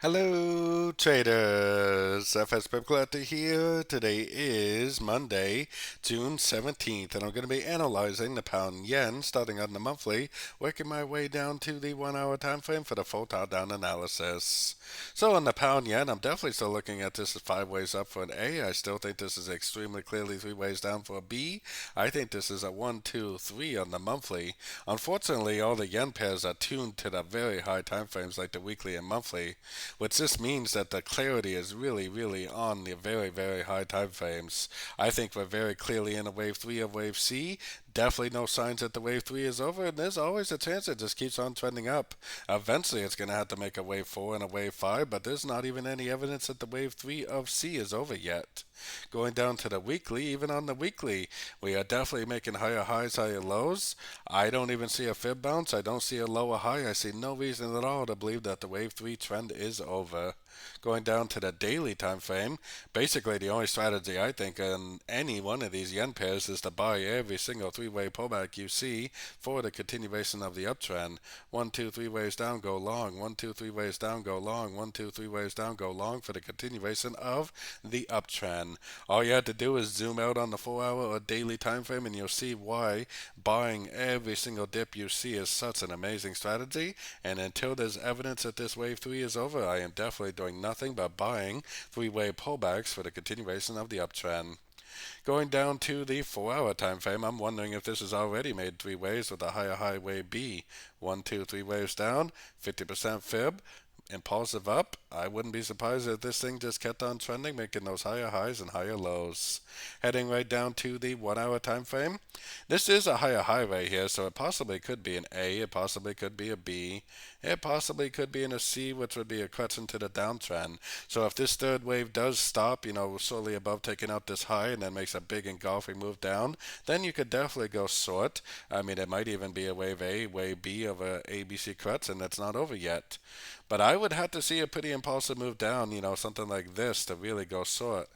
Hello, traders. FX Pip Collector here. Today is Monday, June 17th, and I'm going to be analyzing the pound yen starting on the monthly, working my way down to the 1 hour time frame for the full down analysis. So, on the pound yen, I'm definitely still looking at this as 5 ways up for an A. I still think this is extremely clearly 3 ways down for a B. I think this is a 1, 2, 3 on the monthly. Unfortunately, all the yen pairs are tuned to the very high time frames like the weekly and monthly, which just means that the clarity is really on the very high time frames. I think we're very clearly in a wave 3 of wave C. Definitely no signs that the wave 3 is over, and there's always a chance it just keeps on trending up. Eventually, it's going to have to make a wave 4 and a wave 5, but there's not even any evidence that the wave 3 of C is over yet. Going down to the weekly, even on the weekly, we are definitely making higher highs, higher lows. I don't even see a fib bounce. I don't see a lower high. I see no reason at all to believe that the wave 3 trend is over. Going down to the daily time frame, basically the only strategy I think in any one of these yen pairs is to buy every single 3-way pullback you see for the continuation of the uptrend. 1, 2, 3 ways down, go long. 1, 2, 3 ways down, go long. 1, 2, 3 ways down, go long for the continuation of the uptrend. All you have to do is zoom out on the 4-hour or daily time frame, and you'll see why buying every single dip you see is such an amazing strategy. And until there's evidence that this wave 3 is over, I am definitely doing nothing but buying 3-way pullbacks for the continuation of the uptrend. Going down to the 4-hour time frame, I'm wondering if this is already made 3 ways with a higher high wave B. 1, 2, 3 waves down, 50% fib, impulsive up. I wouldn't be surprised if this thing just kept on trending, making those higher highs and higher lows. Heading right down to the 1 hour time frame. This is a higher high right here, so it possibly could be an A, it possibly could be a B, it possibly could be in a C, which would be a correction to the downtrend. So if this third wave does stop, slowly above taking out this high and then makes a big engulfing move down, then you could definitely go short. I mean, it might even be a wave A, wave B of a ABC correction that's not over yet. But I would have to see a pretty impulsive move down, something like this to really go short.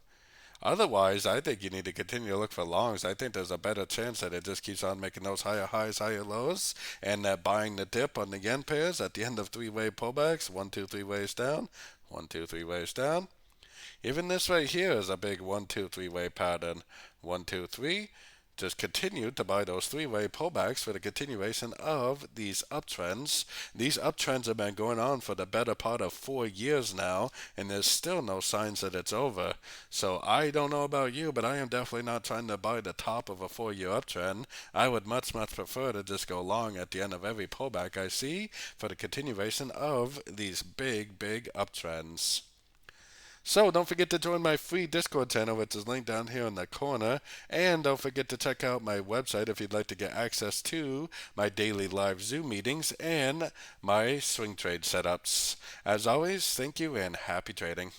Otherwise, I think you need to continue to look for longs. I think there's a better chance that it just keeps on making those higher highs, higher lows, and that buying the dip on the yen pairs at the end of 3-way pullbacks, 1, 2, 3 ways down, 1, 2, 3 ways down. Even this right here is a big 1, 2, 3-way pattern. 1, 2, 3. Just continue to buy those 3-way pullbacks for the continuation of these uptrends. These uptrends have been going on for the better part of 4 years now, and there's still no signs that it's over. So I don't know about you, but I am definitely not trying to buy the top of a 4-year uptrend. I would much prefer to just go long at the end of every pullback I see for the continuation of these big uptrends. So don't forget to join my free Discord channel, which is linked down here in the corner. And don't forget to check out my website if you'd like to get access to my daily live Zoom meetings and my swing trade setups. As always, thank you and happy trading.